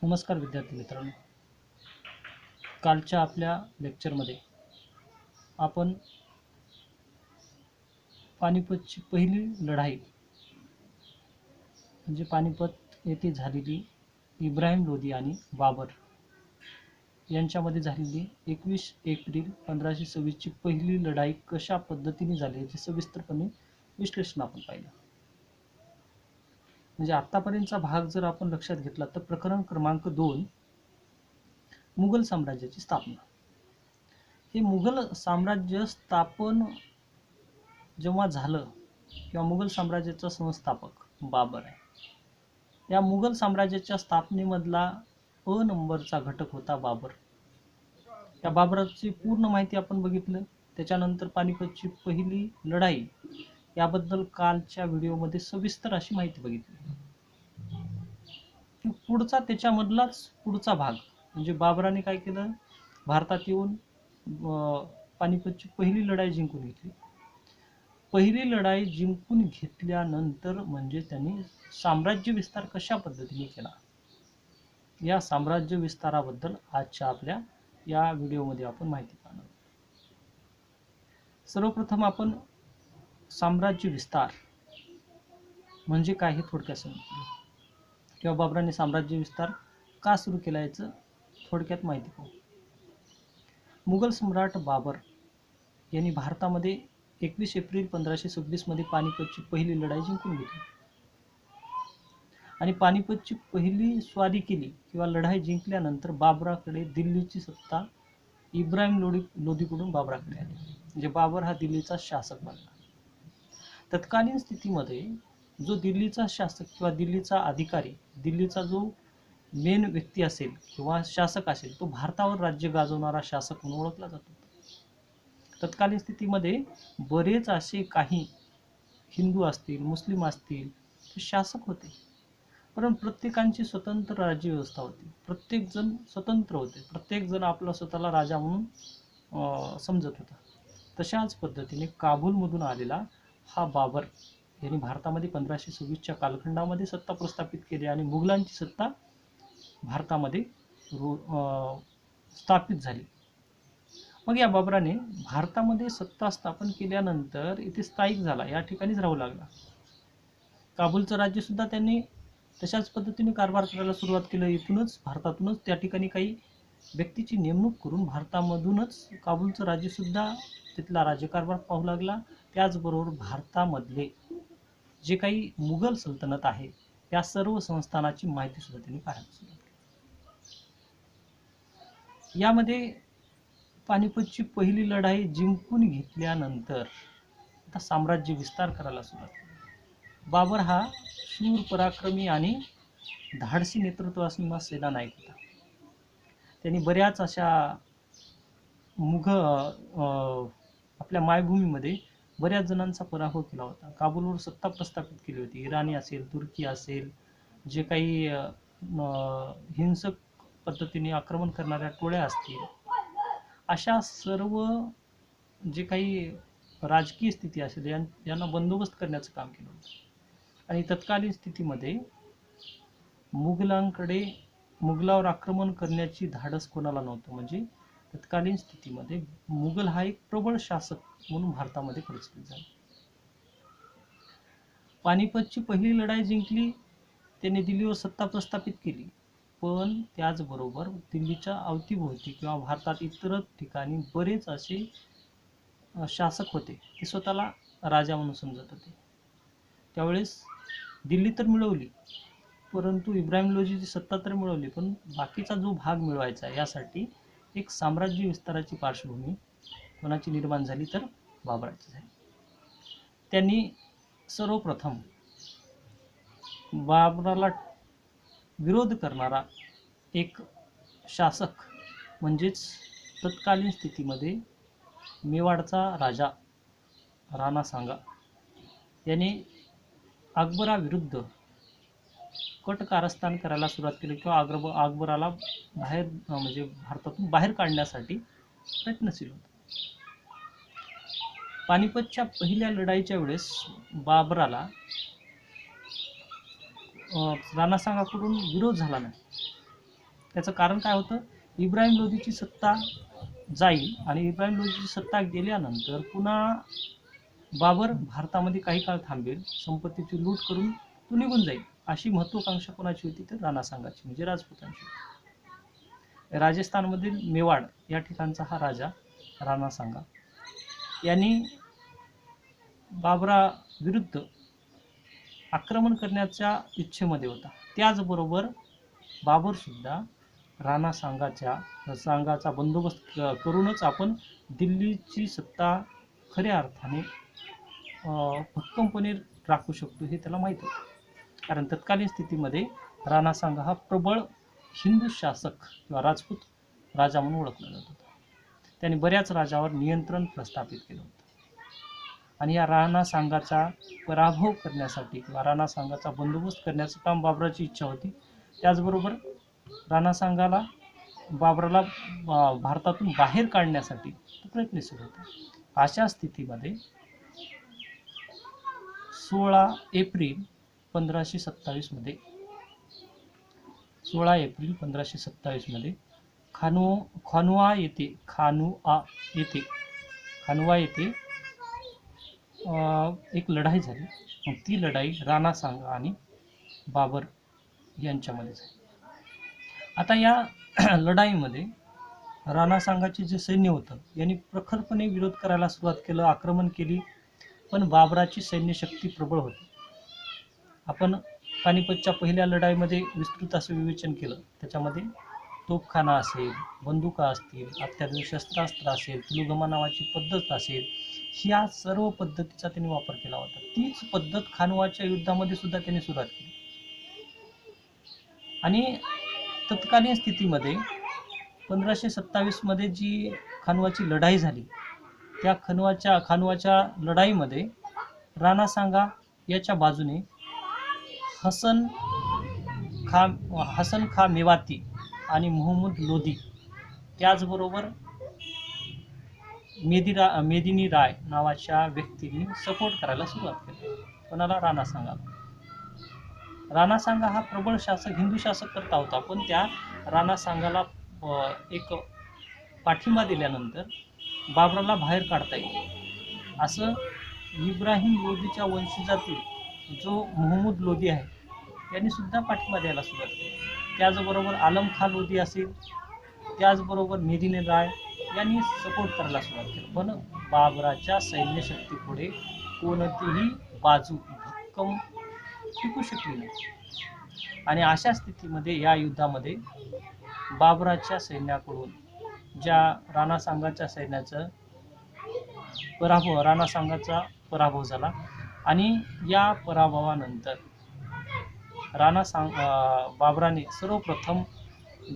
नमस्कार विद्यार्थी मित्रांनो. कालच्या आपल्या लेक्चरमध्ये आपण पानिपतची पहिली लढाई म्हणजे पानिपत येथे झालेली इब्राहिम लोदी आणि बाबर यांच्यामध्ये झालेली 21 एप्रिल 1526ची पहिली लढाई कशा पद्धतीने झाली याचे सविस्तरपणे विश्लेषण आपण पाहिलं. म्हणजे आतापर्यंतचा भाग जर आपण लक्षात घेतला तर प्रकरण क्रमांक 2 मुघल साम्राज्याची स्थापना. हे मुघल साम्राज्य स्थापन जेव्हा झालं किंवा मुघल साम्राज्याचा संस्थापक बाबर आहे. या मुघल साम्राज्याच्या स्थापनेमधला नंबरचा घटक होता बाबर. या बाबराची पूर्ण माहिती आपण बघितलं. त्याच्यानंतर पानिपतची पहिली लढाई याबद्दल कालच्या व्हिडिओमध्ये सविस्तर अशी माहिती बघितली. पुढचा त्याच्यामधलाच पुढचा भाग म्हणजे बाबराने काय केलं, भारतात येऊन पानिपतची पहिली लढाई जिंकून घेतली. पहिली लढाई जिंकून घेतल्यानंतर म्हणजे त्यांनी साम्राज्य विस्तार कशा पद्धतीने केला या साम्राज्य विस्ताराबद्दल आजच्या आपल्या या व्हिडिओमध्ये आपण माहिती पाहणार. सर्वप्रथम आपण साम्राज्य विस्तार म्हणजे काय हे थोडक्यात समजूया किंवा बाबराने साम्राज्य विस्तार का सुरू केला याचं थोडक्यात माहिती पाहू. मुघल सम्राट बाबर यांनी भारतामध्ये 21 एप्रिल 1526 मध्ये पानिपतची पहिली लढाई जिंकून घेतली आणि पानिपतची पहिली स्वारी केली किंवा लढाई जिंकल्यानंतर बाबराकडे दिल्लीची सत्ता इब्राहिम लोदीकडून बाबराकडे आली. म्हणजे बाबर हा दिल्लीचा शासक बनला. तत्कालीन स्थितीमध्ये जो दिल्लीचा शासक किंवा दिल्लीचा अधिकारी, दिल्लीचा जो मेन व्यक्ती असेल किंवा शासक असेल तो भारतावर राज्य गाजवणारा शासक म्हणून ओळखला जातो. तत्कालीन स्थितीमध्ये बरेच असे काही हिंदू असतील, मुस्लिम असतील ते शासक होते, परंतु प्रत्येकांची स्वतंत्र राज्यव्यवस्था होती. प्रत्येक जण स्वतंत्र होते, प्रत्येक जण आपला स्वतःला राजा म्हणून समजत होता. तशाच पद्धतीने काबूलमधून आलेला हा बाबर यांनी भारतामध्ये 1526च्या कालखंडामध्ये सत्ता प्रस्थापित केली आणि मुघलांची सत्ता भारतामध्ये स्थापित झाली. मग या बाबराने भारतामध्ये सत्ता स्थापन केल्यानंतर इथे स्थायिक झाला, या ठिकाणीच राहू लागला. काबूलचं राज्य सुद्धा त्यांनी तशाच पद्धतीने कारभार करायला सुरुवात केली. इथूनच भारतातूनच त्या ठिकाणी काही व्यक्तीची नेमणूक करून भारतामधूनच काबूलचं राज्य सुद्धा तिथला राज्यकारभार पाहू लागला. त्याचबरोबर भारतामधले जे काही मुघल सल्तनत आहे या सर्व संस्थानाची माहिती सुद्धा त्यांनी काढायला सुरुवात केली. यामध्ये पानिपतची पहिली लढाई जिंकून घेतल्यानंतर आता साम्राज्य विस्तार करायला सुरुवात केली. बाबर हा शूर, पराक्रमी आणि धाडसी नेतृत्व असणारा सेनानायक होता. त्यांनी बऱ्याच अशा आपल्या मायभूमीमध्ये बऱ्याच जणांचा पराभव केला होता. काबूलवर सत्ता प्रस्थापित केली होती. इराणी असेल, तुर्की असेल, जे काही हिंसक पद्धतीने आक्रमण करणाऱ्या टोळ्या असतील, अशा सर्व जे काही राजकीय स्थिती असेल यांना बंदोबस्त करण्याचं काम केलं होतं. आणि तत्कालीन स्थितीमध्ये मुघलावर आक्रमण करण्याची धाडस कोणाला नव्हतं. म्हणजे तत्कालीन स्थितीमध्ये मुघल हा एक प्रबळ शासक म्हणून भारतामध्ये प्रचलित झाला. पानिपतची पहिली लढाई जिंकली, त्यांनी दिल्लीवर सत्ता प्रस्थापित केली, पण त्याचबरोबर दिल्लीच्या अवतीभोवती किंवा भारतात इतर ठिकाणी बरेच असे शासक होते, ते स्वतःला राजा म्हणून समजत होते. त्यावेळेस दिल्ली तर मिळवली, परंतु इब्राहिम लोदीची सत्ता तर मिळवली, पण बाकीचा जो भाग मिळवायचा यासाठी एक साम्राज्य विस्ताराची पार्श्वभूमी कोणाची निर्माण झाली तर बाबराची झाली. त्यांनी सर्वप्रथम बाबराला विरोध करणारा एक शासक म्हणजेच तत्कालीन स्थितीमध्ये मेवाडचा राजा राणा सांगा याने अकबराविरुद्ध कट कारस्थान करायला सुरुवात केली किंवा अकबराला म्हणजे भारतातून बाहेर काढण्यासाठी प्रयत्नशील होता. पानिपतच्या पहिल्या लढाईच्या वेळेस बाबराला राणा सांगाकडून विरोध झाला नाही, त्याचं कारण काय होतं, इब्राहिम लोधीची सत्ता जाईल आणि इब्राहिम लोधीची सत्ता गेल्यानंतर पुन्हा बाबर भारतामध्ये काही काळ थांबेल, संपत्तीची लूट करून तो निघून जाईल, अशी महत्वाकांक्षा कोणाची होती, तर राणा सांगाची म्हणजे राजपुतांची. राजस्थानमधील मेवाड या ठिकाणचा हा राजा राणा सांगा यांनी बाबरा विरुद्ध आक्रमण करण्याच्या इच्छेमध्ये होता. त्याचबरोबर बाबर सुद्धा राणा सांगाचा बंदोबस्त करूनच आपण दिल्लीची सत्ता खऱ्या अर्थाने भक्कमपणे राखू शकतो हे त्याला माहीत होतं. कारण तत्कालीन स्थितीमध्ये राणा सांगा हा प्रबळ हिंदू शासक किंवा राजपूत राजा म्हणून ओळखला जात होता. त्याने बऱ्याच राजावर नियंत्रण प्रस्थापित केलं होतं आणि या राणा सांगाचा पराभव करण्यासाठी किंवा राणा सांगाचा बंदोबस्त करण्याचं काम बाबराची इच्छा होती. त्याचबरोबर राणा सांगाला बाबराला भारतातून बाहेर काढण्यासाठी प्रयत्नशील होता. अशा स्थितीमध्ये 16 एप्रिल 1527 मध्ये 16 एप्रिल 1527 मध्ये खानुआ येथे एक लढाई झाली. मग ती लढाई राणा सांगा आणि बाबर यांच्यामध्ये झाली. आता या लढाईमध्ये राणा सांगाचे जे सैन्य होतं यांनी प्रखरपणे विरोध करायला सुरुवात केलं, आक्रमण केली, पण बाबराची सैन्य शक्ती प्रबळ होती. आपण पानिपतच्या पहिल्या लढाईमध्ये विस्तृत असं विवेचन केलं. त्याच्यामध्ये तोफखाना असेल, बंदुका असतील, अत्याधुनिक शस्त्रास्त्र असेल, तुलुगमा नावाची पद्धत असेल, ह्या सर्व पद्धतीचा त्यांनी वापर केला होता. तीच पद्धत खानवाच्या युद्धामध्ये सुद्धा त्यांनी सुरुवात केली. आणि तत्कालीन स्थितीमध्ये 1527 मध्ये जी खानवाची लढाई झाली, त्या खानवाच्या लढाईमध्ये राणा सांगा याच्या बाजूने हसन खा मेवाती आणि मोहम्मद लोधी, त्याचबरोबर मेदिनी राय नावाच्या व्यक्तींनी सपोर्ट करायला सुरुवात केली. कोणाला? राणा सांगाला. राणा सांगा हा प्रबळ शासक, हिंदू शासक करता होता, पण त्या राणा सांगाला एक पाठिंबा दिल्यानंतर बाबराला बाहेर काढता येईल असं इब्राहिम लोधीच्या वंशजातील जो मोहम्मद लोधी आहे यांनी सुद्धा पाठिंबा द्यायला सुरुवात केली. त्याचबरोबर आलम खान लोधी असेल, त्याचबरोबर मेदिनी राय यांनी सपोर्ट करायला सुरुवात केली. पण बाबराच्या सैन्यशक्तीपुढे कोणतीही बाजू भक्कम टिकू शकली नाही. आणि अशा स्थितीमध्ये या युद्धामध्ये बाबराच्या सैन्याकडून ज्या राणा सांगाच्या सैन्याचा पराभव झाला आणि या पराभवानंतर बाबराने सर्वप्रथम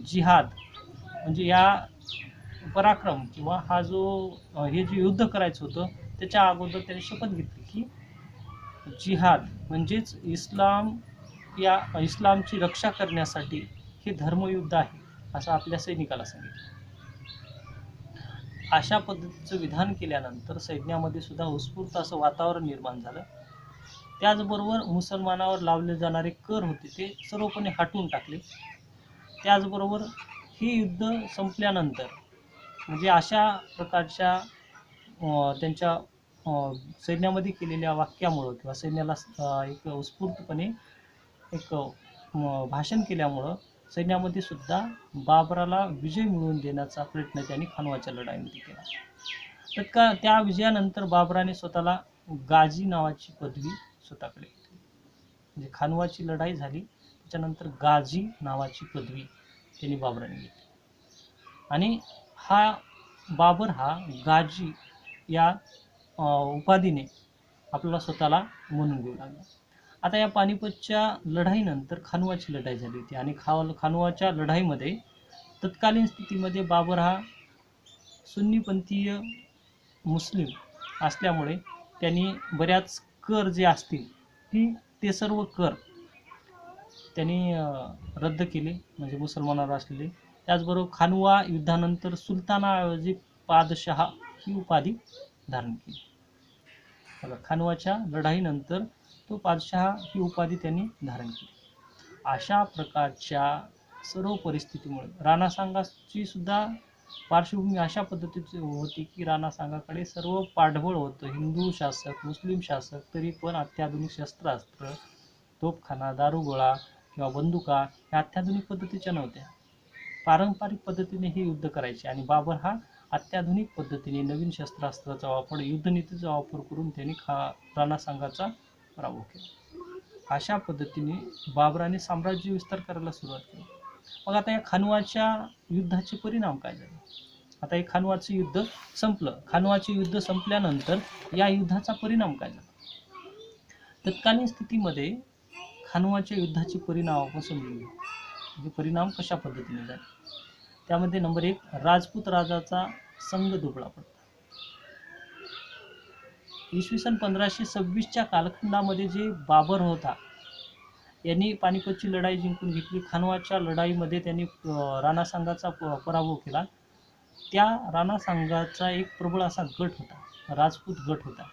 जिहाद म्हणजे या पराक्रम किंवा हे जे युद्ध करायचं होतं त्याच्या अगोदर त्याने शपथ घेतली की जिहाद म्हणजेच इस्लामची रक्षा करण्यासाठी हे धर्मयुद्ध आहे असं आपल्या सैनिकाला सांगितलं. अशा पद्धतीचं विधान केल्यानंतर सैन्यामध्ये सुद्धा उत्स्फूर्त असं वातावरण निर्माण झालं. त्याचबरोबर मुसलमानावर लावले जाणारे कर होते ते सर्वपणे हटवून टाकले. त्याचबरोबर हे युद्ध संपल्यानंतर म्हणजे अशा प्रकारच्या त्यांच्या सैन्यामध्ये केलेल्या वाक्यामुळं किंवा सैन्याला एक उत्स्फूर्तपणे एक भाषण केल्यामुळं सैन्यामध्ये सुद्धा बाबराला विजय मिळवून देण्याचा प्रयत्न त्यांनी खानवाच्या लढाईमध्ये केला. तर त्या विजयानंतर बाबराने स्वतःला गाजी नावाची पदवी स्वतःकडे घेतली. म्हणजे खानवाची लढाई झाली त्याच्यानंतर गाजी नावाची पदवी त्यांनी बाबराने घेतली आणि बाबर हा गाजी या उपाधीने आपल्याला स्वतःला म्हणून घेऊ लागला. आता या पानिपतच्या लढाईनंतर खानवाची लढाई झाली होती आणि खानवाच्या लढाईमध्ये तत्कालीन स्थितीमध्ये बाबर हा सुन्नीपंथीय मुस्लिम असल्यामुळे त्यांनी बऱ्याच कर जे असतील ते सर्व कर त्यांनी रद्द केले, म्हणजे मुसलमानावर असलेले. त्याचबरोबर खानवा युद्धानंतर सुलतानाऐवजी पादशहा ही उपाधी धारण केली. खानवाच्या लढाईनंतर तो पादशहा ही उपाधी त्यांनी धारण केली. अशा प्रकारच्या सर्व परिस्थितीमुळे राणा सांगाची सुद्धा पार्श्वभूमी अशा पद्धतीची होती की राणा सांगाकडे सर्व पाठबळ होतं, हिंदू शासक, मुस्लिम शासक, तरी पण अत्याधुनिक शस्त्रास्त्र, तोफखाना, दारुगोळा किंवा बंदुका ह्या अत्याधुनिक पद्धतीच्या नव्हत्या. पारंपरिक पद्धतीने हे युद्ध करायचे आणि बाबर हा अत्याधुनिक पद्धतीने नवीन शस्त्रास्त्राचा वापर, युद्धनीतीचा वापर करून त्यांनी राणा सांगाचा पराभव केला. अशा पद्धतीने बाबराने साम्राज्य विस्तार करायला सुरुवात केली. मग आता या खानवाच्या युद्धाचे परिणाम काय झाले? आता हे खानवाचं युद्ध संपलं. खानवाचे युद्ध संपल्यानंतर या युद्धाचा परिणाम काय झाला? तत्कालीन स्थितीमध्ये खानवाच्या युद्धाचे परिणाम आपण समजून घेऊ. म्हणजे परिणाम कशा पद्धतीने झाले? त्यामध्ये नंबर 1, राजपूत राजाचा संघ दुबळा पडला. इसवी सन 1526च्या कालखंडामध्ये जे बाबर होता, यांनी पानिपतची लढाई जिंकून घेतली. खानवाच्या लढाईमध्ये त्यांनी राणा सांगाचा पराभव केला. त्या राणा सांगाचा एक प्रबळ असा गट होता, राजपूत गट होता.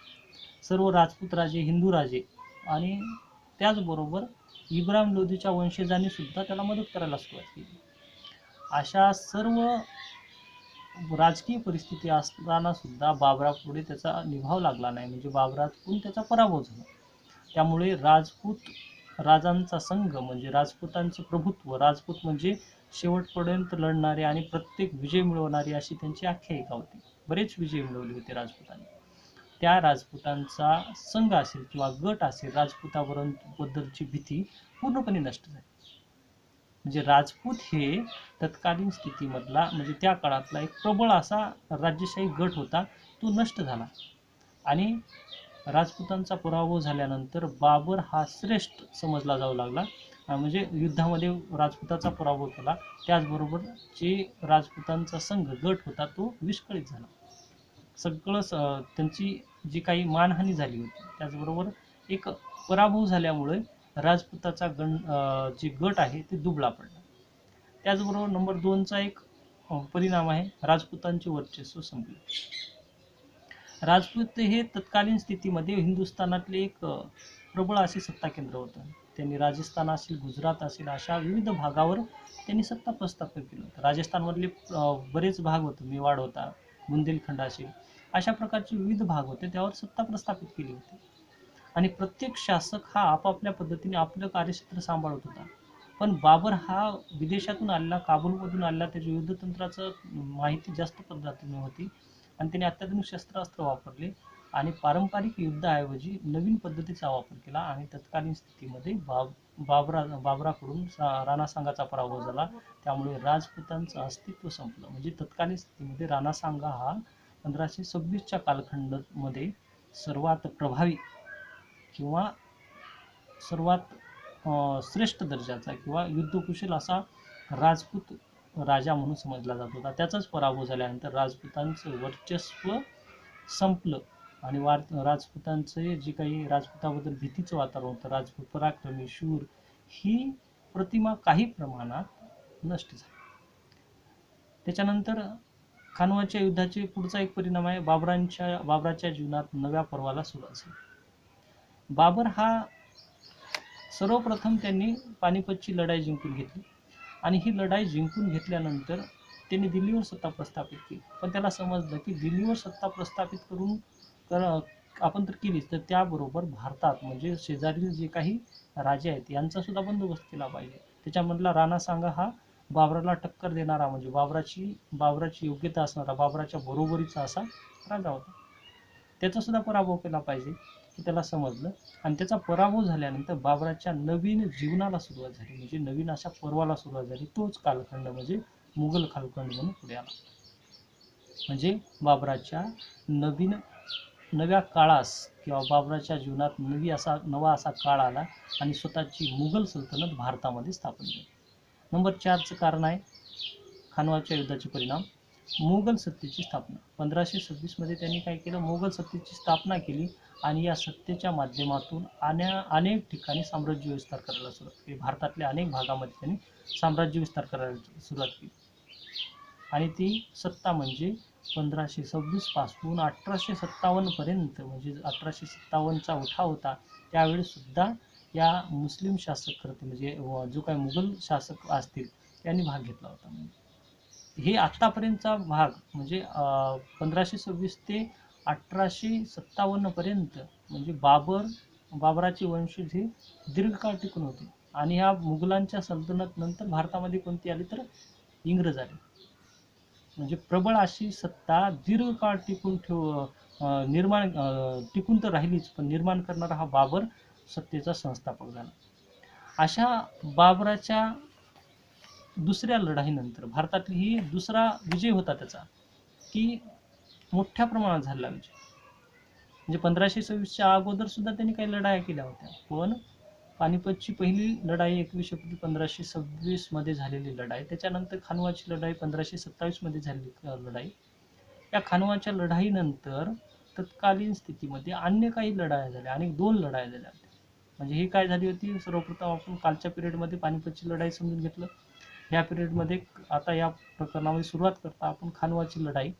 सर्व राजपूत राजे, हिंदू राजे आणि त्याचबरोबर इब्राहिम लोदीच्या वंशजांनी सुद्धा त्याला मदत करायला सुरुवात केली. अशा सर्व राजकीय परिस्थिती असताना सुद्धा बाबरापुढे त्याचा निभाव लागला नाही, म्हणजे बाबरातून त्याचा पराभव झाला. त्यामुळे राजपूत राजांचा संघ म्हणजे राजपूतांचं प्रभुत्व, राजपूत म्हणजे शेवटपर्यंत लढणारे आणि प्रत्येक विजय मिळवणारी अशी त्यांची आख्यायिका होती. बरेच विजय मिळवले होते राजपूतांनी. त्या राजपूतांचा संघ असेल किंवा गट असेल, राजपूताबद्दलची भीती पूर्णपणे नष्ट झाली. म्हणजे राजपूत हे तत्कालीन स्थितीमधला म्हणजे त्या काळातला एक प्रबळ असा राज्यशाही गट होता, तो नष्ट झाला. आणि राजपूतांचा पराभव झाल्यानंतर बाबर हा श्रेष्ठ समजला जाऊ लागला. म्हणजे युद्धामध्ये राजपूताचा पराभव केला, त्याचबरोबर जे राजपूतांचा संघ गट होता तो विस्कळीत झाला. सगळं त्यांची जी काही मानहानी झाली होती, त्याचबरोबर एक पराभव झाल्यामुळे राजपूताचा जे गट आहे ते दुबळा पडला. त्याचबरोबर नंबर 2चा एक परिणाम आहे, राजपूतांचे वर्चस्व संपले. राजपूत हे तत्कालीन स्थितीमध्ये हिंदुस्थानातले एक प्रबळ असे सत्ता केंद्र होतं. त्यांनी राजस्थान असेल, गुजरात असेल, अशा विविध भागावर त्यांनी सत्ता प्रस्थापित केलं होतं. राजस्थानमधले बरेच भाग होते, मेवाड होता, बुंदेलखंड असेल, अशा प्रकारचे विविध भाग होते, त्यावर सत्ता प्रस्थापित केली होती. आणि प्रत्येक शासक हा आपापल्या पद्धतीने आपलं कार्यक्षेत्र सांभाळत होता. पण बाबर हा विदेशातून आलेला, काबूलमधून आलेला, त्याच्या युद्धतंत्राचं माहिती जास्त पद्धतीने होती आणि त्याने अत्याधुनिक शस्त्रास्त्र वापरले आणि पारंपरिक युद्धाऐवजी नवीन पद्धतीचा वापर केला. आणि तत्कालीन स्थितीमध्ये बाबराकडून राणा सांगाचा पराभव झाला. त्यामुळे राजपूतांचं अस्तित्व संपलं. म्हणजे तत्कालीन स्थितीमध्ये राणा सांगा हा 1526च्या कालखंडामध्ये सर्वात प्रभावी किंवा सर्वात श्रेष्ठ दर्जाचा किंवा युद्धकुशल असा राजपूत राजा म्हणून समजला जात होता. त्याचाच पराभव झाल्यानंतर राजपूतांचं वर्चस्व संपलं आणि राजपूतांचे जे काही राजपूताबद्दल भीतीचं वातावरण होतं, राजपूत पराक्रमी, शूर, ही प्रतिमा काही प्रमाणात नष्ट झाली. त्याच्यानंतर खानवाच्या युद्धाचे पुढचा एक परिणाम आहे, बाबराच्या जीवनात नव्या पर्वाला सुरुवात झाली. बाबर हा सर्वप्रथम त्यांनी पानिपतची लढाई जिंकून घेतली आणि ही लढाई जिंकून घेतल्यानंतर त्यांनी दिल्लीवर सत्ता प्रस्थापित केली. पण त्याला समजलं की दिल्लीवर सत्ता प्रस्थापित आपण तर केलीच, तर त्याबरोबर भारतात म्हणजे शेजारील जे काही राजे आहेत यांचा सुद्धा बंदोबस्त केला पाहिजे. त्याच्यामधला राणा सांगा हा बाबराला टक्कर देणारा, म्हणजे बाबराची योग्यता असणारा, बाबराच्या बरोबरीचा असा राजा होता. त्याचा सुद्धा पराभव केला पाहिजे हे त्याला समजलं आणि त्याचा पराभव झाल्यानंतर बाबराच्या नवीन जीवनाला सुरुवात झाली, म्हणजे नवीन अशा पर्वाला सुरुवात झाली. तोच कालखंड म्हणजे मुघल कालखंड म्हणून पुढे आला. म्हणजे बाबराच्या नव्या काळास किंवा बाबराच्या जीवनात नवा असा काळ आला आणि स्वतःची मुघल सल्तनत भारतामध्ये स्थापन झाली. नंबर 4चं कारण आहे खानवाच्या युद्धाचे परिणाम, मुघल सत्तेची स्थापना. 1526 त्यांनी काय केलं, मुघल सत्तेची स्थापना केली आणि या सत्तेच्या माध्यमातून अनेक ठिकाणी साम्राज्य विस्तार करायला सुरुवात केली. भारतातल्या अनेक भागामध्ये त्यांनी साम्राज्य विस्तार करायला सुरुवात केली आणि ती सत्ता म्हणजे 1526 पासून 1857 पर्यंत, म्हणजे 1857चा उठाव होता त्यावेळी सुद्धा या मुस्लिम शासक करते म्हणजे जो काही मुघल शासक असतील यांनी भाग घेतला होता. हे आत्तापर्यंतचा भाग म्हणजे 1526 ते 1857 पर्यंत म्हणजे बाबराचे वंशज हे दीर्घकाळ टिकून होते. आणि ह्या मुघलांच्या सल्तनत नंतर भारतामध्ये कोणती आली तर इंग्रज आले. म्हणजे प्रबळ अशी सत्ता दीर्घकाळ टिकून तर राहिलीच, पण निर्माण करणारा हा बाबर सत्तेचा संस्थापक झाला. अशा बाबराच्या दुसऱ्या लढाईनंतर भारतातली ही दुसरा विजय होता त्याचा, की मोठ्या प्रमाणात झालेला विजय. म्हणजे 1526च्या अगोदर सुद्धा त्यांनी काही लढाया केल्या होत्या, पण पानिपतची पहिली लढाई 21 एप्रिल 1526 मध्ये झालेली लढाई, त्याच्यानंतर खानवाची लढाई 1527 मध्ये झालेली लढाई. या खानवाच्या लढाईनंतर तत्कालीन स्थितीमध्ये अन्य काही लढाया झाल्या आणि 2 लढाया झाल्या होत्या. म्हणजे ही काय झाली होती, सर्वप्रथम आपण कालच्या पिरियडमध्ये पानिपतची लढाई समजून घेतलं. या पिरियडमध्ये आता या प्रकरणामध्ये सुरुवात करता आपण खानवाची लढाई,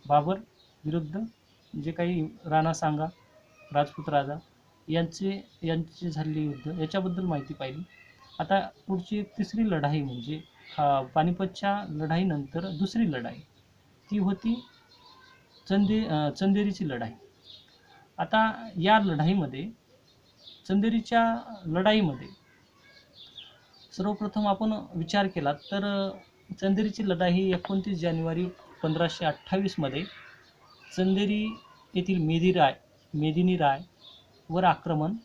बाबर विरुद्ध जे काही राणा सांगा, राजपूत राजा यांची झालेली युद्ध, याच्याबद्दल माहिती पाहिली. आता पुढची एक तिसरी लढाई म्हणजे पानिपतच्या लढाईनंतर दुसरी लढाई, ती होती चंदेरीची लढाई. आता या लढाईमध्ये चंदेरीच्या लढाईमध्ये सर्वप्रथम आपण विचार केला तर चंदेरीची लढाई ही 29 जानेवारी 1528 मध्ये चंदेरी येथील मेदिनी राय वर आक्रमण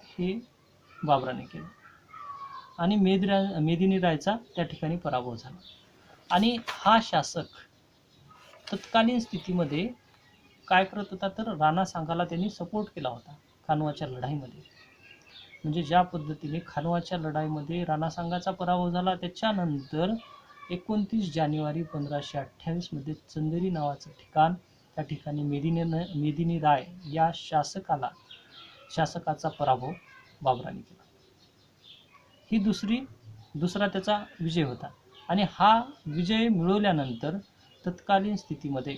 हे बाबराने केलं आणि मेदिनी रायचा त्या ठिकाणी पराभव झाला. आणि हा शासक तत्कालीन स्थितीमध्ये काय करत होता तर राणा सांगाला त्यांनी सपोर्ट केला होता खानवाच्या लढाईमध्ये. म्हणजे ज्या पद्धतीने खानवाच्या लढाईमध्ये राणा सांगाचा पराभव झाला, त्याच्यानंतर 29 जानेवारी 1528 मध्ये चंदेरी नावाचं ठिकाण, त्या ठिकाणी मेदिनी राय या शासकाचा पराभव बाबराने केला. ही दुसरा त्याचा विजय होता. आणि हा विजय मिळवल्यानंतर तत्कालीन स्थितीमध्ये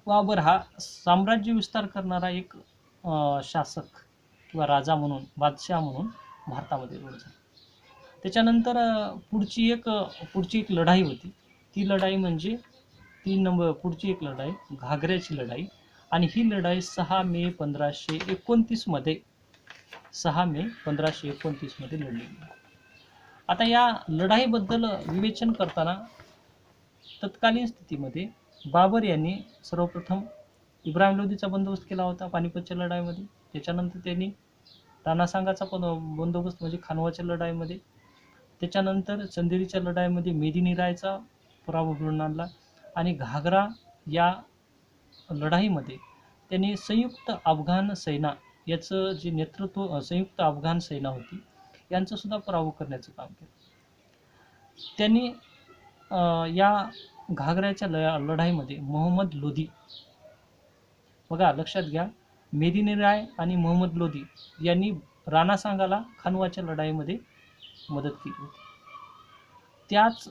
बाबर हा साम्राज्य विस्तार करणारा एक शासक किंवा राजा म्हणून, बादशाह म्हणून भारतामध्ये रूढ झाला. त्याच्यानंतर पुढची एक लढाई होती. ती लढाई म्हणजे पुढची एक लढाई घागऱ्याची लढाई. आणि ही लढाई 6 मे 1529 मध्ये लढली गेली. आता या लढाईबद्दल विवेचन करताना तत्कालीन स्थितीमध्ये बाबर यांनी सर्वप्रथम इब्राहिम लोधीचा बंदोबस्त केला होता पानिपतच्या लढाईमध्ये. त्याच्यानंतर त्यांनी राणा सांगाचा बंदोबस्त म्हणजे खानवाच्या लढाईमध्ये. त्याच्यानंतर चंदेरीच्या लढाईमध्ये मेदिनी रायचा पराभव घडवून आणला. आणि घागरा या लढाईमध्ये त्यांनी संयुक्त अफगाण सेना याचं जे नेतृत्व, संयुक्त अफगाण सेना होती, यांचं सुद्धा पराभव करण्याचं काम केलं. त्यांनी या घागऱ्याच्या लढाईमध्ये मोहम्मद लोधी, बघा लक्षात घ्या, मेदिनी राय आणि मोहम्मद लोधी यांनी राणा सांगाला खानवाच्या लढाईमध्ये मदत केली होती. त्याच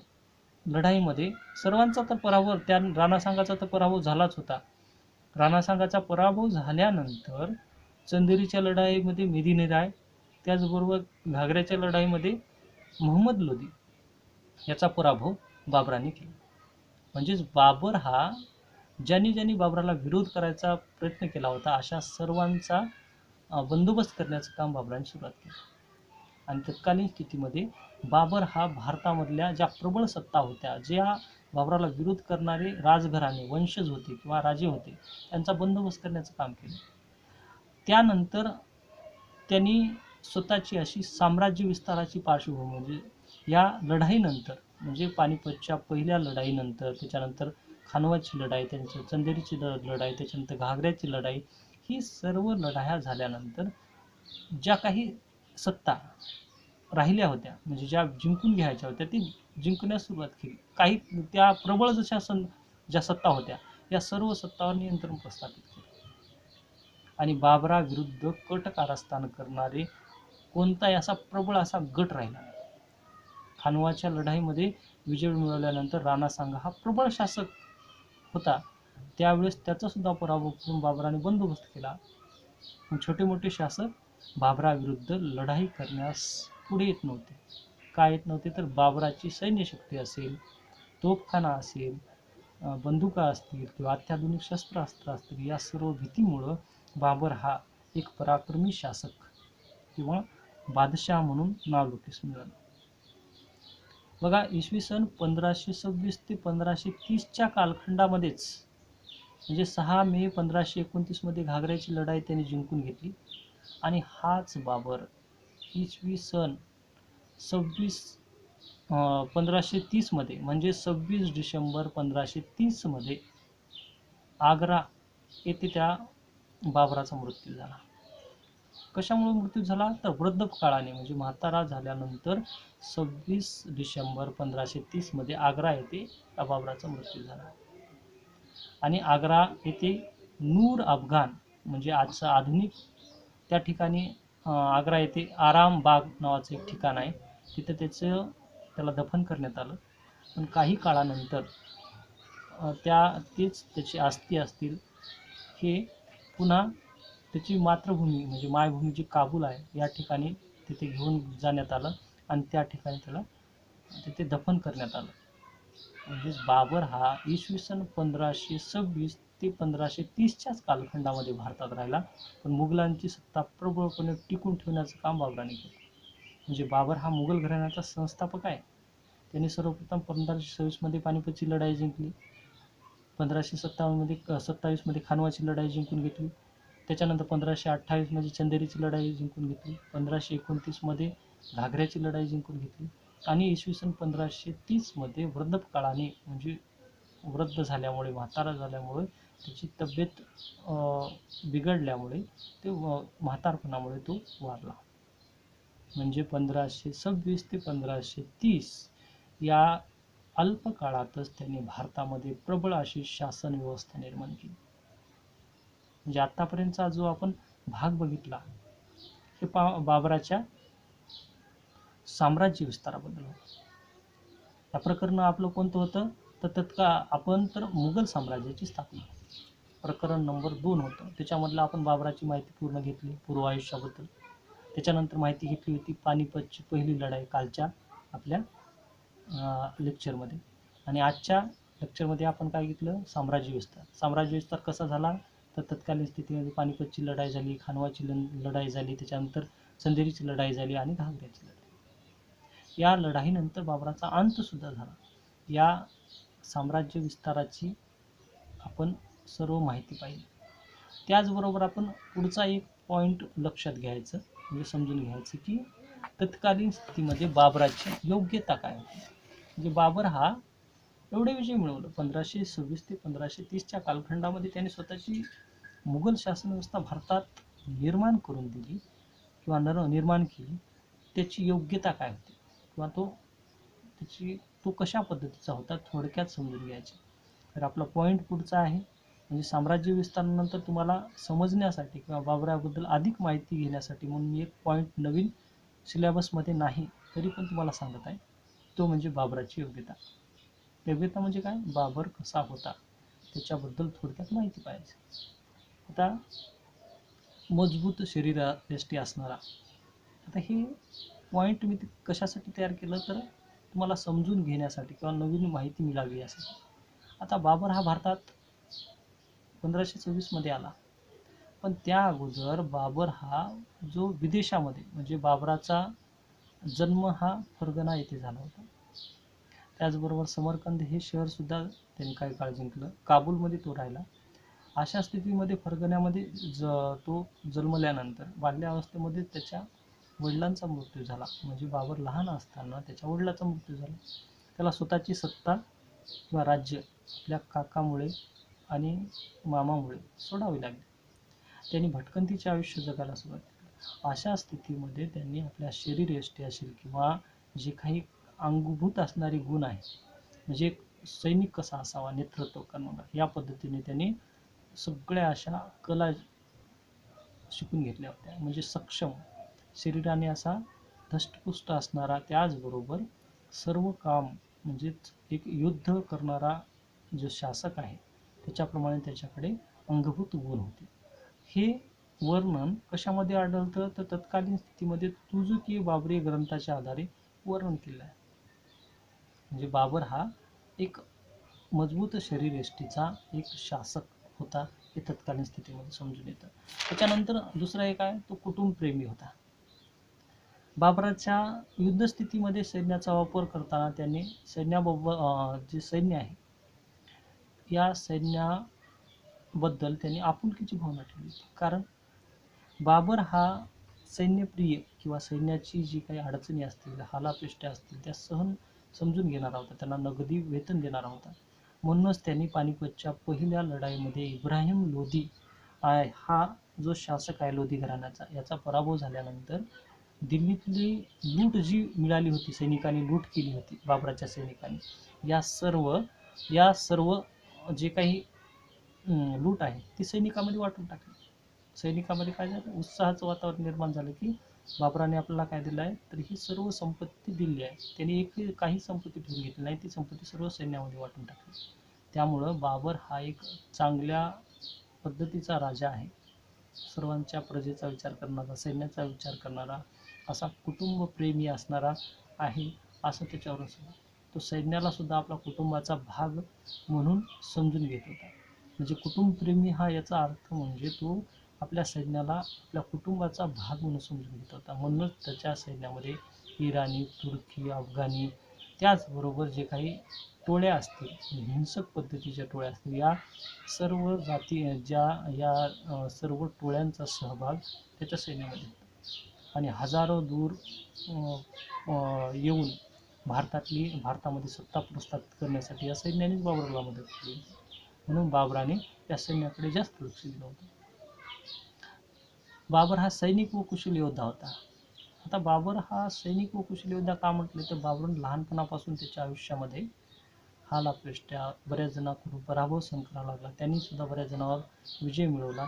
लढाईमध्ये सर्वांचा तर पराभव, त्या राणा सांगाचा तर पराभव झालाच होता. राणा सांगाचा पराभव झाल्यानंतर चंदेरीच्या लढाईमध्ये मेदिनी राय, त्याचबरोबर घागऱ्याच्या लढाईमध्ये मोहम्मद लोधी याचा पराभव बाबराने केला. म्हणजेच बाबर हा ज्यांनी बाबराला विरोध करायचा प्रयत्न केला होता, अशा सर्वांचा बंदोबस्त करण्याचं काम बाबराने सुरुवात केली. आणि तत्कालीन स्थितीमध्ये बाबर हा भारतामधल्या ज्या प्रबळ सत्ता होत्या, ज्या बाबराला विरोध करणारे राजघराणे, वंशज होते किंवा राजे होते, त्यांचा बंदोबस्त करण्याचं काम केलं. त्यानंतर त्यांनी स्वतःची अशी साम्राज्य विस्ताराची पार्श्वभूमी, म्हणजे या लढाईनंतर, म्हणजे पानिपतच्या पहिल्या लढाईनंतर, त्याच्यानंतर खानवाची लढाई, त्यानंतर चंदेरीची लढाई, त्याच्यानंतर घागऱ्याची लढाई, ही सर्व लढाया झाल्यानंतर ज्या काही सत्ता राहिल्या होत्या, म्हणजे ज्या जिंकून घ्यायच्या होत्या, ती जिंकण्यास सुरुवात केली. काही त्या प्रबळ ज्या सत्ता होत्या, या सर्व सत्तावर नियंत्रण प्रस्थापित केलं. आणि बाबराविरुद्ध कट कारस्थान करणारे कोणताही असा प्रबळ असा गट राहिला नाही. खानवाच्या लढाईमध्ये विजय मिळवल्यानंतर राणा सांगा हा प्रबळ शासक होता, त्यावेळेस त्याचा सुद्धा पराभव करून बाबराने बंदोबस्त केला. छोटे मोठे शासक बाबराविरुद्ध लढाई करण्यास पुढे येत नव्हते, काय येत नव्हते तर बाबराची सैन्यशक्ती असेल, तोफखाना असेल, बंदुका असतील किंवा अत्याधुनिक शस्त्रास्त्र असतील, या सर्व भीतीमुळं बाबर हा एक पराक्रमी शासक किंवा बादशाह म्हणून नावलौकिस मिळाला. बघा, इसवी सन 1526 ते 1530च्या कालखंडामध्येच, म्हणजे 6 मे 1529 मध्ये घागऱ्याची लढाई त्यांनी जिंकून घेतली. आणि हाच बाबर इसवी सन 1530 मध्ये, म्हणजे 26 डिसेंबर 1530 मध्ये आग्रा येथे त्या बाबराचा मृत्यू झाला. कशामुळे मृत्यू झाला तर वृद्धकाळाने, म्हणजे म्हातारा झाल्यानंतर 26 डिसेंबर 1530 मध्ये आग्रा येथे त्या बाबराचा मृत्यू झाला. आणि आग्रा येथे नूर अफगाण, म्हणजे आजचं आधुनिक त्या ठिकाणी आग्रा येथे आराम बाग नावाचं एक ठिकाण आहे, तिथं त्याला दफन करण्यात आलं. पण काही काळानंतर त्याची अस्थी असतील हे पुन्हा त्याची मातृभूमी, म्हणजे मायभूमी जी काबूल आहे, या ठिकाणी तिथे घेऊन जाण्यात आलं आणि त्या ठिकाणी त्याला तिथे दफन करण्यात आलं. म्हणजेच बाबर हा इसवी सन 1526 ते 1530च्याच कालखंडामध्ये भारतात राहिला, पण मुघलांची सत्ता प्रबळपणे टिकून ठेवण्याचं काम बाबराने केलं. म्हणजे बाबर हा मुघल घराण्याचा संस्थापक आहे. त्यांनी सर्वप्रथम 1526 मध्ये पानिपतची लढाई जिंकली, 1527 मध्ये खानवाची लढाई जिंकून घेतली, त्याच्यानंतर 1528 मध्ये चंदेरीची लढाई जिंकून घेतली, 1529 मध्ये घागऱ्याची लढाई जिंकून घेतली, आणि इसवी सन 1530 मध्ये वृद्धकाळाने, म्हणजे वृद्ध झाल्यामुळे, म्हातारा झाल्यामुळे, त्याची तब्येत बिघडल्यामुळे म्हातारपणामुळे तो वारला. म्हणजे 1526 ते 1530 या अल्प काळातच त्यांनी भारतामध्ये प्रबळ अशी शासन व्यवस्था निर्माण केली. म्हणजे आतापर्यंतचा जो आपण भाग बघितला, हे बाबराच्या साम्राज्य विस्ताराबद्दल होतं. या प्रकरण आपलं कोणतं होतं तर आपण तर मुघल साम्राज्याची स्थापना, प्रकरण नंबर 2 होतं. त्याच्यामधलं आपण बाबराची माहिती पूर्ण घेतली, पूर्व आयुष्याबद्दल. त्याच्यानंतर माहिती घेतली होती पानिपतची पहिली लढाई कालच्या आपल्या लेक्चरमध्ये. आणि आजच्या लेक्चरमध्ये आपण काय घेतलं, साम्राज्य विस्तार. साम्राज्य विस्तार कसा झाला तर तत्कालीन स्थितीमध्ये पानिपतची लढाई झाली, खानवाची लढाई झाली, त्याच्यानंतर चंदेरीची लढाई झाली आणि घागऱ्याची लढाई. या लढाईनंतर बाबराचा अंत सुद्धा झाला. या साम्राज्य विस्ताराची आपण सर्व माहिती पाहिली. त्याचबरोबर आपण पुढचा एक पॉईंट लक्षात घ्यायचं, म्हणजे समजून घ्यायचं की तत्कालीन स्थितीमध्ये बाबराची योग्यता काय होती. म्हणजे बाबर हा एवढे विजय मिळवलं 1526 ते 1530च्या कालखंडामध्ये, त्याने स्वतःची मुघल शासन व्यवस्था भारतात निर्माण करून दिली किंवा निर्माण केली. त्याची योग्यता काय होती किंवा तो कशा पद्धतीचा होता, थोडक्यात समजून घ्यायचे. तर आपला पॉईंट पुढचा आहे, म्हणजे साम्राज्य विस्तारानंतर तुम्हाला समजण्यासाठी किंवा बाबराबद्दल अधिक माहिती घेण्यासाठी म्हणून मी एक पॉईंट नवीन सिलेबसमध्ये नाही तरी पण तुम्हाला सांगत आहे, तो म्हणजे बाबराची योग्यता. योग्यता म्हणजे काय, बाबर कसा होता त्याच्याबद्दल थोडक्यात माहिती पाहिजे. आता मजबूत शरीरयष्टी असणारा, आता हे पॉईंट मी कशासाठी तयार केलं तर तुम्हाला समजून घेण्यासाठी किंवा नवीन माहिती मिळावी यासाठी. आता बाबर हा भारतात 1526 मध्ये आला, पण त्या अगोदर बाबर हा जो विदेशामध्ये, म्हणजे बाबराचा जन्म हा फरगना येथे झाला होता. त्याचबरोबर समरकंद हे शहर सुद्धा त्यांनी काही काळ जिंकलं, काबूलमध्ये तो राहिला. अशा स्थितीमध्ये फरगण्यामध्ये तो जन्मल्यानंतर बाल्या अवस्थेमध्ये त्याच्या वडिलांचा मृत्यू झाला. म्हणजे बाबर लहान असताना त्याच्या वडिलांचा मृत्यू झाला. त्याला स्वतःची सत्ता किंवा राज्य आपल्या काकामुळे आणि मामामुळे सोडावी लागली. त्यांनी भटकंतीचे आयुष्य जगायला सुरुवात केली. अशा स्थितीमध्ये त्यांनी आपल्या शरीरयष्टी असेल किंवा जे काही अंगभूत असणारे गुण आहे, म्हणजे सैनिक कसा असावा, नेतृत्व करणारा, या पद्धतीने त्यांनी सगळ्या अशा कला शिकून घेतल्या होत्या. म्हणजे सक्षम शरीराने असा धष्टपुष्ट असणारा, त्याचबरोबर सर्व काम, म्हणजेच एक युद्ध करणारा जो शासक आहे त्याच्याप्रमाणे त्याच्याकडे अंगभूत गुण होते. हे वर्णन कशामध्ये आढळतं तर तत्कालीन स्थितीमध्ये तुजुकी बाबरी ग्रंथाच्या आधारे वर्णन केलेलं आहे. म्हणजे बाबर हा एक मजबूत शरीरयष्टीचा एक शासक होता, हे तत्कालीन स्थितीमध्ये समजून येतं. त्याच्यानंतर दुसरा एक आहे, तो कुटुंबप्रेमी होता. बाबराच्या युद्धस्थितीमध्ये सैन्याचा वापर करताना त्यांनी जे सैन्य आहे या सैन्याबद्दल त्यांनी आपुलकीची भावना ठेवली होती. कारण बाबर हा सैन्यप्रिय किंवा सैन्याची जी काही अडचणी असतील, हालापेष्टा असतील, त्या समजून घेणारा होता, त्यांना नगदी वेतन देणारा होता. म्हणूनच त्यांनी पानिपतच्या पहिल्या लढाईमध्ये इब्राहिम लोधी हा जो शासक आहे लोधी घराण्याचा, याचा पराभव झाल्यानंतर दिल्लीतली लूट जी मिळाली होती, सैनिकांनी लूट केली होती बाबराच्या सैनिकांनी, या सर्व जे काही लूट आहे ती सैनिकांमध्ये वाटून टाकली. सैनिकांमध्ये काय झालं, उत्साहाचं वातावरण निर्माण झालं की बाबराने आपल्याला काय दिलं आहे, तर ही सर्व संपत्ती दिली आहे. त्यांनी काही संपत्ती ठेवून घेतली नाही, ती संपत्ती सर्व सैन्यामध्ये वाटून टाकली. त्यामुळं बाबर हा एक चांगल्या पद्धतीचा राजा आहे, सर्वांच्या प्रजेचा विचार करणारा, सैन्याचा विचार करणारा, असा कुटुंबप्रेमी असणारा आहे, असं त्याच्यावरून तो सैन्याला सुद्धा आपला कुटुंबाचा भाग म्हणून समजून घेत होता. म्हणजे कुटुंबप्रेमी हा याचा अर्थ म्हणजे तो आपल्या सैन्याला आपल्या कुटुंबाचा भाग म्हणून समजून घेत होता. म्हणूनच त्याच्या सैन्यामध्ये इराणी, तुर्की, अफगाणी, त्याचबरोबर जे काही टोळ्या असतील, हिंसक पद्धतीच्या टोळ्या असतील, या सर्व सर्व टोळ्यांचा सहभाग त्याच्या सैन्यामध्ये होता. आणि हजारो दूर येऊन भारतामध्ये सत्ता प्रस्थापित करण्यासाठी या सैन्यानेच बाबराला मदत केली. म्हणून बाबराने त्या सैन्याकडे जास्त लक्ष दिलं होतं. बाबर हा सैनिक व कुशल योद्धा होता. आता बाबर हा सैनिक व कुशल योद्धा का म्हटले, तर बाबरने लहानपणापासून त्याच्या आयुष्यामध्ये हालापेष्टा बऱ्याच जणांकडून पराभव सहन करावा लागला. त्यांनी सुद्धा बऱ्याच जणांवर विजय मिळवला.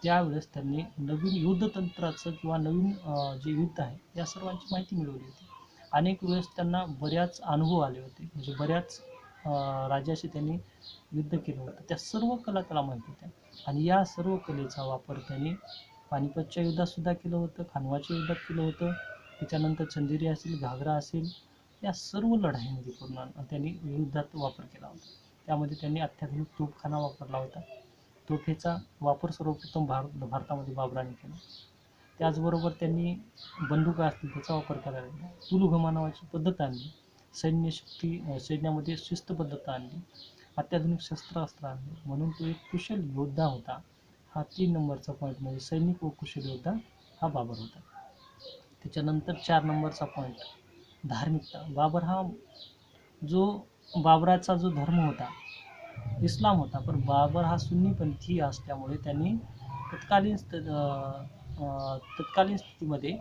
त्यावेळेस त्यांनी नवीन युद्धतंत्राचं किंवा नवीन जे युद्ध आहे या सर्वांची माहिती मिळवली होती. अनेक वेळेस त्यांना बऱ्याच अनुभव आले होते, म्हणजे बऱ्याच राजाशी त्यांनी युद्ध केलं होतं. त्या सर्व कला त्याला माहीत होत्या आणि या सर्व कलेचा वापर त्यांनी पानिपतच्या युद्धात सुद्धा केलं होतं, खानवाच्या युद्धात केलं होतं, त्याच्यानंतर चंदेरी असेल, घाघरा असेल, या सर्व लढाईमध्ये पूर्ण त्यांनी युद्धात वापर केला होता. त्यामध्ये त्यांनी अत्याधुनिक तोफखाना वापरला होता. तोफेचा वापर सर्वप्रथम भारतामध्ये बाबराने केला. त्याचबरोबर त्यांनी बंदुका असतील त्याचा वापर केला गेला. तुलुगमा नावाची पद्धत आणली. सैन्यामध्ये शिस्तबद्धता आणली. अत्याधुनिक शस्त्रास्त्र आणली. म्हणून तो एक कुशल योद्धा होता. हा 3 नंबरचा पॉईंट म्हणजे सैनिक व कुशल योद्धा हा बाबर होता. त्याच्यानंतर 4 नंबरचा पॉईंट धार्मिकता. बाबराचा जो धर्म होता इस्लाम होता, पण बाबर हा सुन्नीपंथी असल्यामुळे त्यांनी तत्कालीन स्थितीमध्ये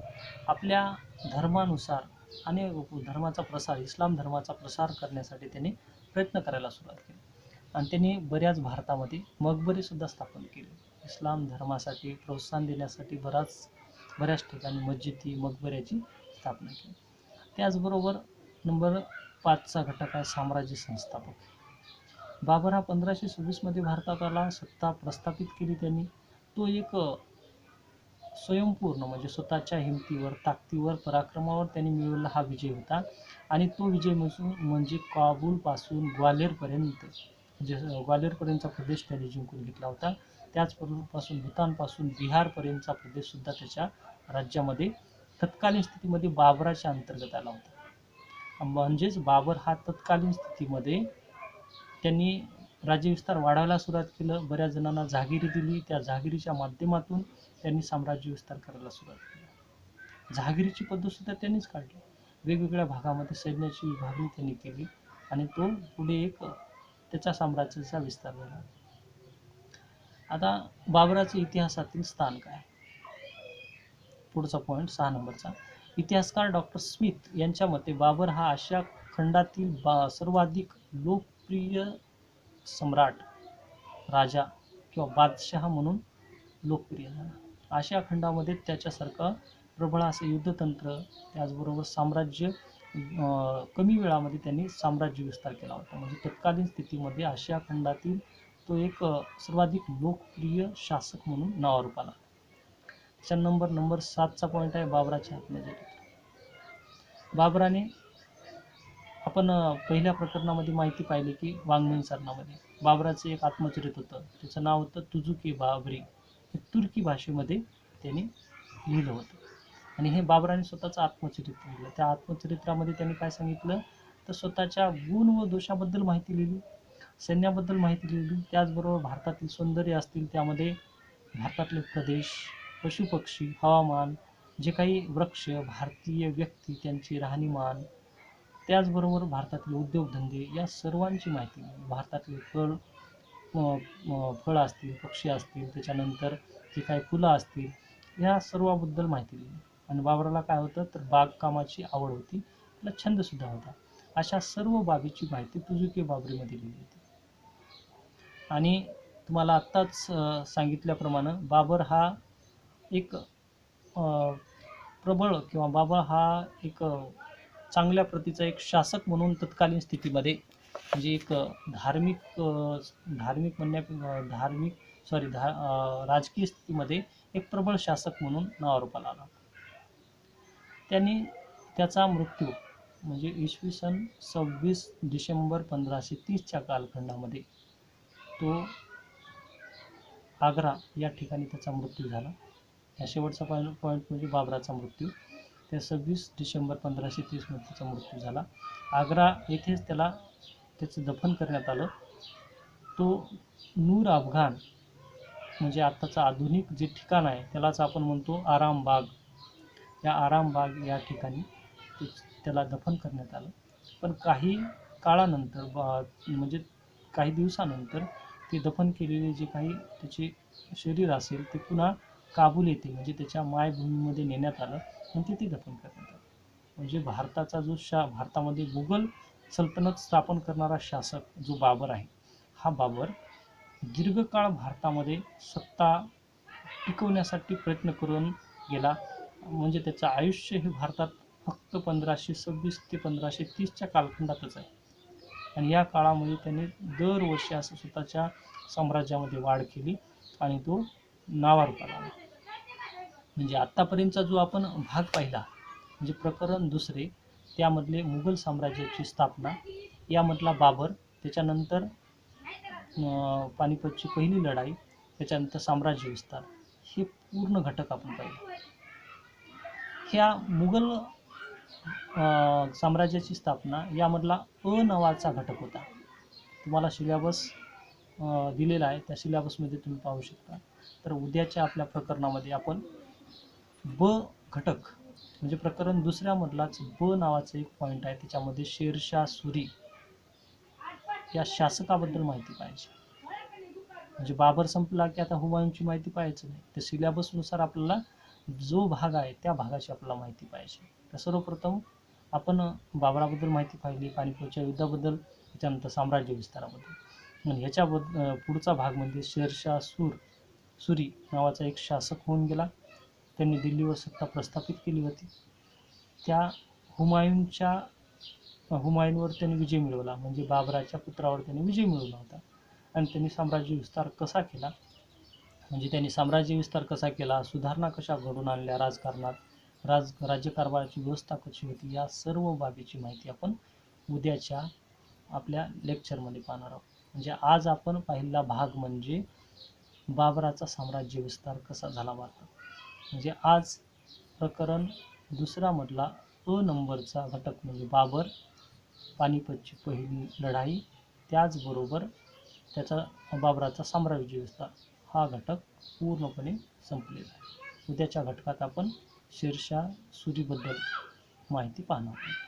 आपल्या धर्मानुसार आणि धर्माचा प्रसार, इस्लाम धर्माचा प्रसार करण्यासाठी त्यांनी प्रयत्न करायला सुरुवात केली आणि त्यांनी बऱ्याच भारतामध्ये मकबरे सुद्धा स्थापन केले. इस्लाम धर्मासाठी प्रोत्साहन देण्यासाठी बऱ्याच ठिकाणी मस्जिदी, मकबऱ्याची स्थापना केली. त्याचबरोबर नंबर 5चा घटक आहे साम्राज्य संस्थापक. बाबर हा 1526 मध्ये भारतात आला, सत्ता प्रस्थापित केली त्यांनी. तो एक स्वयंपूर्ण म्हणजे स्वतःच्या हिमतीवर, ताकदीवर, पराक्रमावर त्यांनी मिळवलेला हा विजय होता. आणि तो विजय म्हणजे काबूलपासून ग्वाल्हेरपर्यंतचा प्रदेश त्यांनी जिंकून घेतला होता. त्याचपासून भूतानपासून बिहारपर्यंतचा प्रदेश सुद्धा त्याच्या राज्यामध्ये तत्कालीन स्थितीमध्ये बाबराच्या अंतर्गत आला होता. म्हणजेच बाबर हा तत्कालीन स्थितीमध्ये त्यांनी राज्यविस्तार वाढवायला सुरुवात केलं. बऱ्याच जणांना जहागिरी दिली. त्या जहागिरीच्या माध्यमातून त्यांनी साम्राज्य विस्तार करायला सुरुवात केली. जहागिरीची पद्धत सुद्धा त्यांनीच काढली. वेगवेगळ्या भागामध्ये सैन्याची विभागणी त्यांनी केली आणि तो पुढे एक त्याच्या साम्राज्याचा विस्तार झाला. आता बाबराचे इतिहासातील स्थान काय, पुढचा पॉईंट 6 नंबरचा. इतिहासकार डॉक्टर स्मिथ यांच्या मते बाबर हा आशिया खंडातील सर्वाधिक लोकप्रिय सम्राट, राजा किंवा बादशहा म्हणून लोकप्रिय झाला. आशिया खंडामध्ये त्याच्यासारखं प्रबळ असं युद्धतंत्र, त्याचबरोबर साम्राज्य, कमी वेळामध्ये त्यांनी साम्राज्य विस्तार केला होता. म्हणजे तत्कालीन स्थितीमध्ये आशिया खंडातील तो एक सर्वाधिक लोकप्रिय शासक म्हणून नावारूपास आला. नंबर 7चा पॉईंट आहे बाबराच्या आत्मचरित्र. बाबराने आपण पहिल्या प्रकरणामध्ये माहिती पाहिली की वाङ्मयीन सरणामध्ये बाबराचं एक आत्मचरित होतं, त्याचं नाव होतं तुझुकी बाबरी. हे तुर्की भाषेमध्ये त्याने लिहिलं होतं. आणि हे बाबराने स्वतःचं आत्मचरित्र लिहिलं. त्या आत्मचरित्रामध्ये त्यांनी काय सांगितलं, तर स्वतःच्या गुण व दोषाबद्दल माहिती लिहिली, सैन्याबद्दल माहिती लिहिली, त्याचबरोबर भारतातील सौंदर्य असतील त्यामध्ये भारतातले प्रदेश, पशुपक्षी, हवामान, जे काही वृक्ष, भारतीय व्यक्ती, त्यांची राहणीमान, त्याचबरोबर भारतातील उद्योगधंदे या सर्वांची माहिती लिहिली. भारतातले फळं असतील, पक्षी असतील, त्याच्यानंतर जे काही फुलं असतील या सर्वाबद्दल माहिती लिहिली. आणि बाबराला काय होतं, तर बागकामाची आवड होती, त्याला छंदसुद्धा होता. अशा सर्व बाबीची माहिती तुझुकी बाबरीमध्ये लिहिली होती. आणि तुम्हाला आत्ताच सांगितल्याप्रमाणे बाबर हा एक प्रबळ किंवा बाबर हा एक चांगल्या प्रतीचा एक शासक म्हणून तत्कालीन स्थितीमध्ये, म्हणजे एक राजकीय स्थितीमध्ये एक प्रबळ शासक म्हणून नावारूपाला आला. त्यांनी त्याचा मृत्यू म्हणजे इसवी सन 26 डिसेंबर 1530च्या कालखंडामध्ये तो आग्रा या ठिकाणी त्याचा मृत्यू झाला. या शेवटचा पॉईंट म्हणजे बाबराचा मृत्यू. त्या 26 डिसेंबर 1530मध्ये त्याचा मृत्यू झाला. आग्रा येथेच त्याचं दफन करण्यात आलं. तो नूर अफगाण म्हणजे आत्ताचं आधुनिक जे ठिकाण आहे त्यालाच आपण म्हणतो आरामबाग, या आरामबाग या ठिकाणी त्याला दफन करण्यात आलं. पण काही काळानंतर म्हणजे काही दिवसानंतर ते दफन केलेले जे काही त्याचे शरीर असेल ते पुन्हा काबूल येथे म्हणजे त्याच्या मायभूमीमध्ये नेण्यात आलं आणि तिथे दफन करण्यात आलं. म्हणजे भारताचा जो भारतामध्ये मुघल सल्तनत स्थापन करणारा शासक जो बाबर आहे, हा बाबर दीर्घकाळ भारतामध्ये सत्ता टिकवण्यासाठी प्रयत्न करून गेला. म्हणजे त्याचं आयुष्य हे भारतात फक्त 1526 ते 1530च्या कालखंडातच आहे. आणि या काळामध्ये त्यांनी दरवर्षी असं स्वतःच्या साम्राज्यामध्ये वाढ केली आणि तो नावारूपाला आला. म्हणजे आत्तापर्यंतचा जो आपण भाग पाहिला म्हणजे प्रकरण दुसरे, त्यामधले मुघल साम्राज्याची स्थापना, यामधला बाबर, त्याच्यानंतर पानिपतची पहिली लढाई, त्याच्यानंतर साम्राज्य विस्तार, हे पूर्ण घटक आपण पाहिले. ह्या मुघल साम्राज्याची स्थापना यामधला अ नावाचा घटक होता. तुम्हाला सिलेबस दिलेला आहे, त्या सिलेबसमध्ये तुम्ही पाहू शकता. तर उद्याच्या आपल्या प्रकरणामध्ये आपण ब घटक म्हणजे प्रकरण दुसऱ्यामधलाच ब नावाचं एक पॉईंट आहे, त्याच्यामध्ये शेरशाह सुरी या शासकाबद्दल माहिती पाहिजे. म्हणजे बाबर संपला की आता हुमायूनची माहिती पाहायचं नाही, तर सिलेबसनुसार आपल्याला जो भाग आहे त्या भागाची आपल्याला माहिती पाहिजे. तर सर्वप्रथम आपण बाबराबद्दल माहिती पाहिली, पानिपतच्या युद्धाबद्दल, त्याच्यानंतर साम्राज्य विस्ताराबद्दल. आणि ह्याच्या पुढचा भाग म्हणजे शेरशाह सुरी नावाचा एक शासक होऊन गेला. त्यांनी दिल्लीवर सत्ता प्रस्थापित केली होती. त्या हुमायूनवर त्यांनी विजय मिळवला, म्हणजे बाबराच्या पुत्रावर त्यांनी विजय मिळवला होता. आणि त्यांनी साम्राज्य विस्तार कसा केला, म्हणजे त्यांनी साम्राज्य विस्तार कसा केला, सुधारणा कशा घडून आणल्या राजकारणात, राज्यकारभाराची व्यवस्था कशी होती, या सर्व बाबीची माहिती आपण उद्याच्या आपल्या लेक्चरमध्ये पाहणार आहोत. म्हणजे आज आपण पहिला भाग म्हणजे बाबराचा साम्राज्य विस्तार कसा झाला भारतात. म्हणजे आज प्रकरण दुसरामधला अ नंबरचा घटक म्हणजे बाबर, पानिपतची पहिली लढाई, त्याचबरोबर बाबराचा साम्राज्य विस्तार, हा घटक पूर्णपणे संपलेला आहे. उद्याच्या घटकात आपण शेरशाह सुरीबद्दल माहिती पाहणार आहोत.